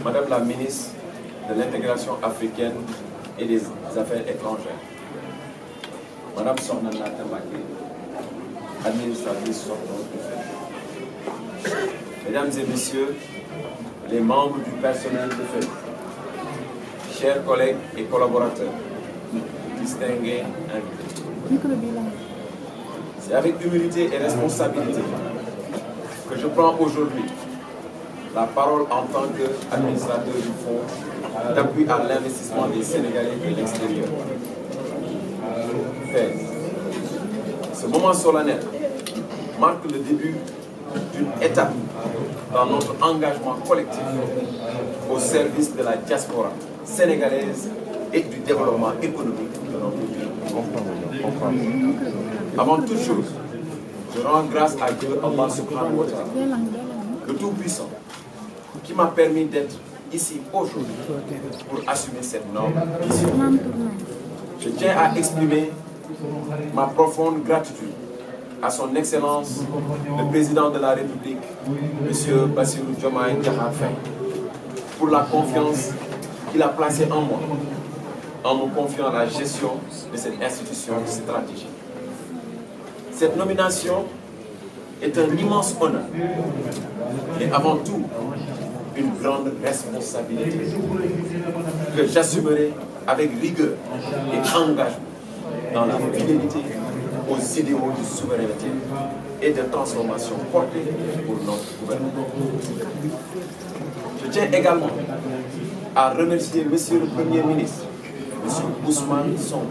Madame la ministre de l'Intégration africaine et des Affaires étrangères, Madame Sokhna Natta Mbacké, administratrice sortante de FED. Mesdames et messieurs, les membres du personnel de FED, chers collègues et collaborateurs, distingués invités. C'est avec humilité et responsabilité que je prends aujourd'hui la parole en tant qu'administrateur du Fonds d'appui à l'investissement des Sénégalais de l'extérieur. Ce moment solennel marque le début d'une étape dans notre engagement collectif au service de la diaspora sénégalaise et du développement économique de notre pays. Avant toute chose, je rends grâce à Dieu, Allah subhanahu wa ta'ala, le Tout-Puissant, qui m'a permis d'être ici aujourd'hui pour assumer cette noble mission. Je tiens à exprimer ma profonde gratitude à son Excellence, le Président de la République, M. Bassirou Diomaye Diakhar Faye, pour la confiance qu'il a placée en moi, en me confiant la gestion de cette institution stratégique. Cette nomination est un immense honneur, mais avant tout, une grande responsabilité que j'assumerai avec rigueur et engagement dans la fidélité aux idéaux de souveraineté et de transformation portés pour notre gouvernement. Je tiens également à remercier Monsieur le Premier ministre, Monsieur Ousmane Sonko,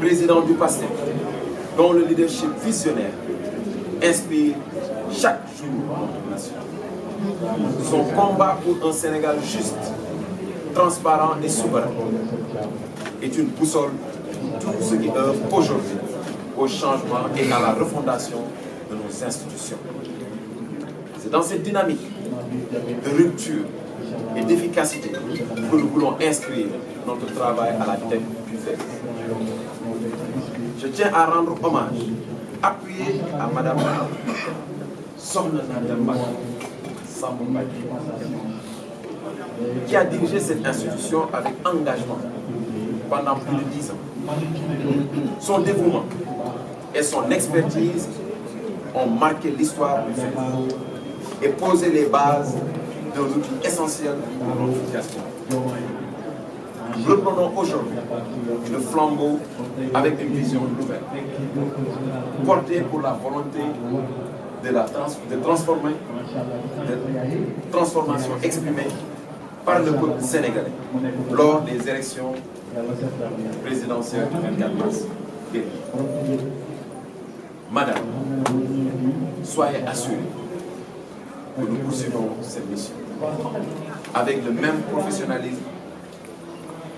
président du PASTEF, dont le leadership visionnaire inspire chaque jour notre nation. Son combat pour un Sénégal juste, transparent et souverain est une boussole pour tous ceux qui œuvrent aujourd'hui au changement et à la refondation de nos institutions. C'est dans cette dynamique de rupture et d'efficacité que nous voulons inscrire notre travail à la tête du FED. Je tiens à rendre hommage appuyé à Madame Sokhna Natta Mbacké, qui a dirigé cette institution avec engagement pendant plus de 10 ans. Son dévouement et son expertise ont marqué l'histoire du FED et posé les bases d'un outil essentiel pour notre diaspora. Nous reprenons aujourd'hui le flambeau avec une vision nouvelle, portée pour la volonté de transformation exprimée par le peuple sénégalais lors des élections présidentielles du 24 mars dernier. Madame, soyez assurée que nous poursuivons cette mission avec le même professionnalisme,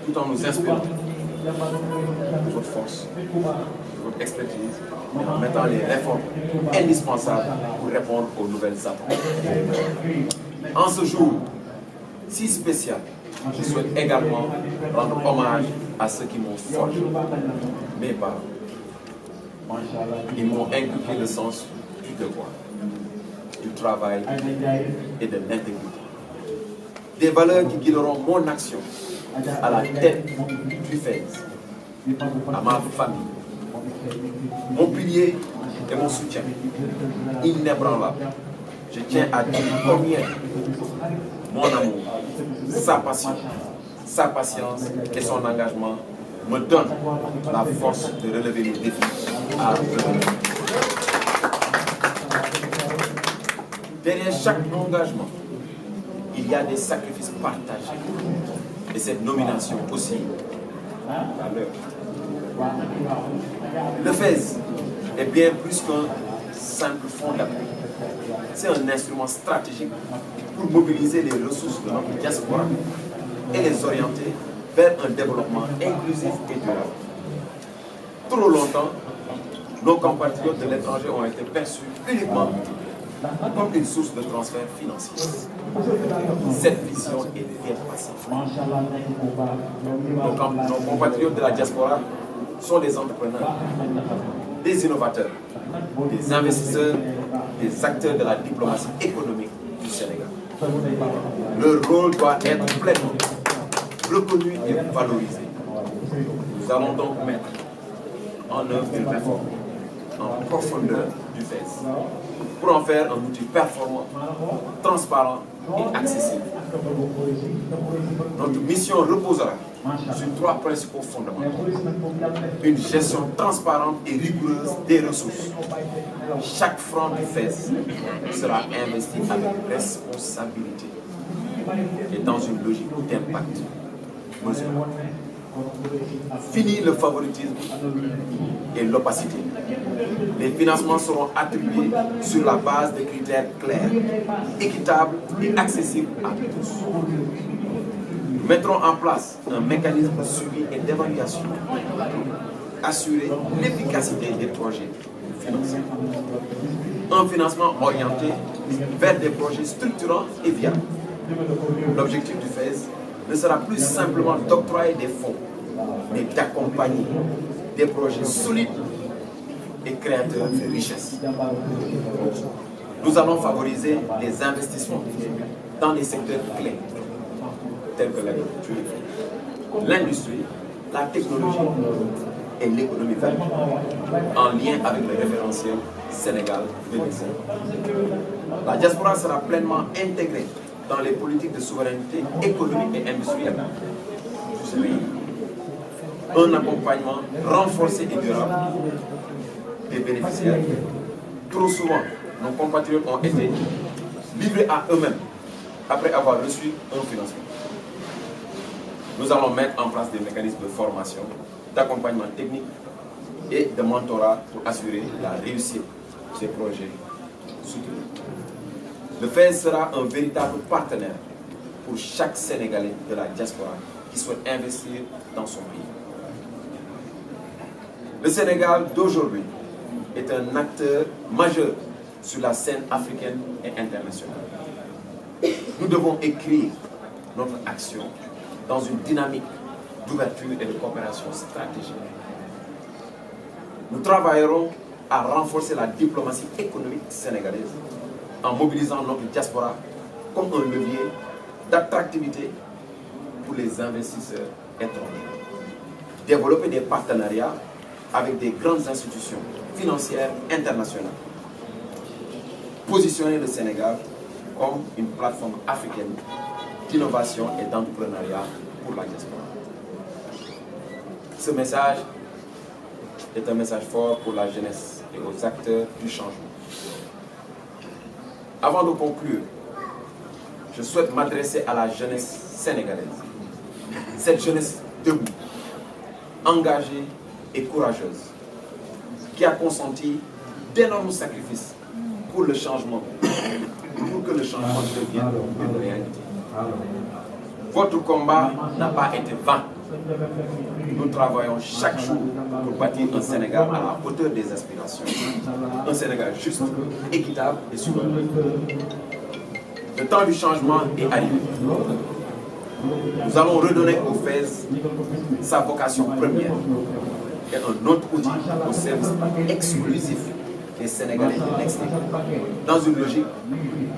tout en nous inspirant de votre force, de votre expertise, et en mettant les réformes indispensables pour répondre aux nouvelles attentes. En ce jour si spécial, je souhaite également rendre hommage à ceux qui m'ont forgé, mes parents. Ils m'ont inculqué le sens du devoir, du travail et de l'intégrité. Des valeurs qui guideront mon action à la tête du FED, à ma famille, mon pilier et mon soutien inébranlable. Je tiens à dire combien mon amour, sa passion, sa patience et son engagement me donnent la force de relever les défis à relever. Derrière chaque engagement, il y a des sacrifices partagés. Et cette nomination aussi, à l'heure. Le FES est bien plus qu'un simple fonds d'appui. C'est un instrument stratégique pour mobiliser les ressources de notre diaspora et les orienter vers un développement inclusif et durable. Trop longtemps, nos compatriotes de l'étranger ont été perçus uniquement comme une source de transfert financier. Cette vision est dépassée. Nos compatriotes de la diaspora sont des entrepreneurs, des innovateurs, des investisseurs, des acteurs de la diplomatie économique du Sénégal. Leur rôle doit être pleinement reconnu et valorisé. Nous allons donc mettre en œuvre une réforme en profondeur du FES pour en faire un outil performant, transparent et accessible. Notre mission reposera sur 3 principaux fondamentaux. Une gestion transparente et rigoureuse des ressources. Chaque franc du FES sera investi avec responsabilité et dans une logique d'impact mesurable. Fini le favoritisme et l'opacité. Les financements seront attribués sur la base de critères clairs, équitables et accessibles à tous. Nous mettrons en place un mécanisme de suivi et d'évaluation, assurer l'efficacité des projets financés. Un financement orienté vers des projets structurants et viables. L'objectif du FES ne sera plus simplement d'octroyer des fonds, mais d'accompagner des projets solides et créateurs de richesses. Nous allons favoriser les investissements dans les secteurs clés, tels que l'agriculture, l'industrie, la technologie et l'économie verte, en lien avec le référentiel Sénégal 2005. La diaspora sera pleinement intégrée dans les politiques de souveraineté économique et industrielle du ce pays. Un accompagnement renforcé et durable des bénéficiaires. Trop souvent, nos compatriotes ont été livrés à eux-mêmes après avoir reçu un financement. Nous allons mettre en place des mécanismes de formation, d'accompagnement technique et de mentorat pour assurer la réussite de ces projets soutenus. Le FES sera un véritable partenaire pour chaque Sénégalais de la diaspora qui souhaite investir dans son pays. Le Sénégal d'aujourd'hui est un acteur majeur sur la scène africaine et internationale. Nous devons écrire notre action dans une dynamique d'ouverture et de coopération stratégique. Nous travaillerons à renforcer la diplomatie économique sénégalaise en mobilisant notre diaspora comme un levier d'attractivité pour les investisseurs étrangers. Développer des partenariats avec des grandes institutions financières internationales. Positionner le Sénégal comme une plateforme africaine d'innovation et d'entrepreneuriat pour la diaspora. Ce message est un message fort pour la jeunesse et aux acteurs du changement. Avant de conclure, je souhaite m'adresser à la jeunesse sénégalaise. Cette jeunesse debout, engagée et courageuse, qui a consenti d'énormes sacrifices pour le changement, pour que le changement devienne une réalité. Votre combat n'a pas été vain. Nous travaillons chaque jour pour bâtir un Sénégal à la hauteur des aspirations. Un Sénégal juste, équitable et souverain. Le temps du changement est arrivé. Nous allons redonner au FES sa vocation première et un autre outil au service exclusif des Sénégalais de l'extérieur, dans une logique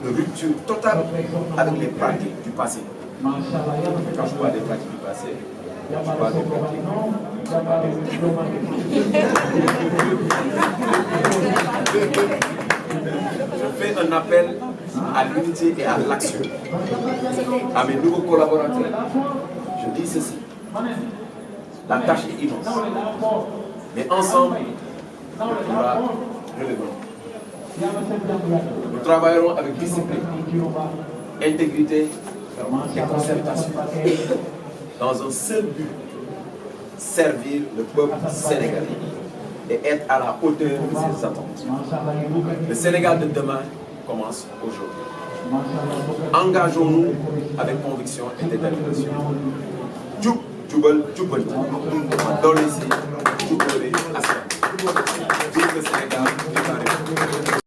de rupture totale avec les pratiques du passé. Quand je parle des pratiques du passé, je parle des pratiques. Je fais un appel à l'unité et à l'action. À mes nouveaux collaborateurs, je dis ceci. La tâche est immense. Mais ensemble, on pourra relever. Nous travaillerons avec discipline, intégrité et concertation, dans un seul but, servir le peuple sénégalais et être à la hauteur de ses attentes. Le Sénégal de demain commence aujourd'hui. Engageons-nous avec conviction et détermination. Jub, jubal, jubal. Dolli si, jubale, askan. Vive le Sénégal, vive la République.